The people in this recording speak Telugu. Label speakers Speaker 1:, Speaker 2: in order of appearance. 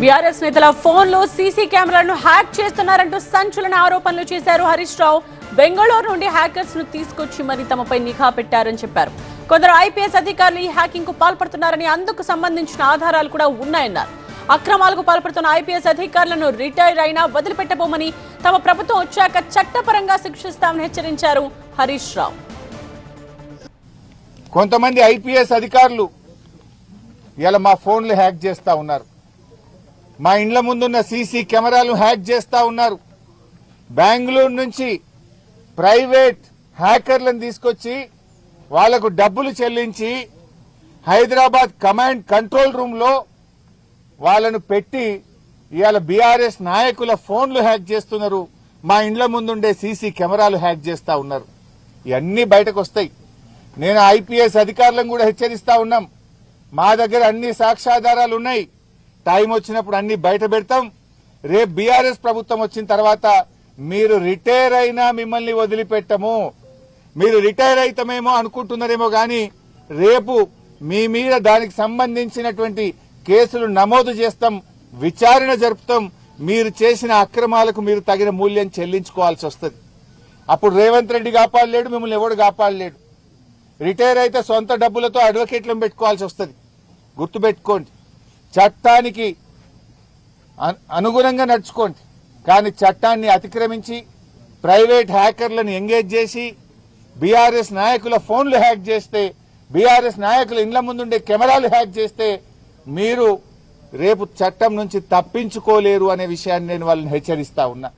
Speaker 1: బీఆర్ఎస్ నేతల ఫోన్లో సీసీ కెమెరాలను హ్యాక్ చేస్తున్నారంటూ సంచలన ఆరోపణలు చేశారు హరీష్ రావు. బెంగళూరు నుండి హ్యాకర్స్ ను తీసుకొచ్చి మరి తమపై నిఘా పెట్టారని చెప్పారు. కొందరు ఐపీఎస్ అధికారులు ఈ హ్యాకింగ్ కు పాల్పడుతున్నారని, అందుకు సంబంధించిన ఆధారాలు కూడా ఉన్నాయన్నారు. అక్రమాలకు పాల్పడుతున్న ఐపీఎస్ అధికారులను రిటైర్ అయినా వదిలిపెట్టబోమని, తమ ప్రభుత్వం వచ్చాక చట్టపరంగా శిక్షిస్తామని హెచ్చరించారు హరీష్ రావు.
Speaker 2: కొంతమంది ఐపీఎస్ అధికారులు ఇలా మా ఫోన్లు హ్యాక్ చేస్తా ఉన్నారు, మా ఇండ్ల ముందున్న సీసీ కెమెరాలు హ్యాక్ చేస్తా ఉన్నారు. బెంగళూరు నుంచి ప్రైవేట్ హ్యాకర్లను తీసుకొచ్చి వాళ్లకు డబ్బులు చెల్లించి హైదరాబాద్ కమాండ్ కంట్రోల్ రూమ్ లో వాళ్ళను పెట్టి ఇవాళ బీఆర్ఎస్ నాయకుల ఫోన్లు హ్యాక్ చేస్తున్నారు, మా ఇండ్ల ముందుండే సీసీ కెమెరాలు హ్యాక్ చేస్తా ఉన్నారు. ఇవన్నీ బయటకు వస్తాయి. నేను ఐపీఎస్ అధికారులను కూడా హెచ్చరిస్తా ఉన్నాం, మా దగ్గర అన్ని సాక్ష్యాధారాలు ఉన్నాయి, టైం వచ్చినప్పుడు అన్ని బయట పెడతాం. రేపు బీఆర్ఎస్ ప్రభుత్వం వచ్చిన తర్వాత మీరు రిటైర్ అయినా మిమ్మల్ని వదిలిపెట్టము. మీరు రిటైర్ అయితమేమో అనుకుంటున్నారేమో గాని రేపు మీ మీద దానికి సంబంధించినటువంటి కేసులు నమోదు చేస్తాం, విచారణ జరుపుతాం. మీరు చేసిన అక్రమాలకు మీరు తగిన మూల్యం చెల్లించుకోవాల్సి వస్తుంది. అప్పుడు రేవంత్ రెడ్డి కాపాడలేడు, మిమ్మల్ని ఎవడు కాపాడలేడు. రిటైర్ అయితే సొంత డబ్బులతో అడ్వకేట్లను పెట్టుకోవాల్సి వస్తుంది. గుర్తుపెట్టుకోండి, చట్టానికి అనుగుణంగా నడుచుకోండి. కానీ చట్టాన్ని అతిక్రమించి ప్రైవేట్ హ్యాకర్లను ఎంగేజ్ చేసి బీఆర్ఎస్ నాయకుల ఫోన్లు హ్యాక్ చేస్తే, బీఆర్ఎస్ నాయకుల ఇండ్ల ముందుండే కెమెరాలు హ్యాక్ చేస్తే మీరు రేపు చట్టం నుంచి తప్పించుకోలేరు అనే విషయాన్ని నేను వాళ్ళని హెచ్చరిస్తా ఉన్నా.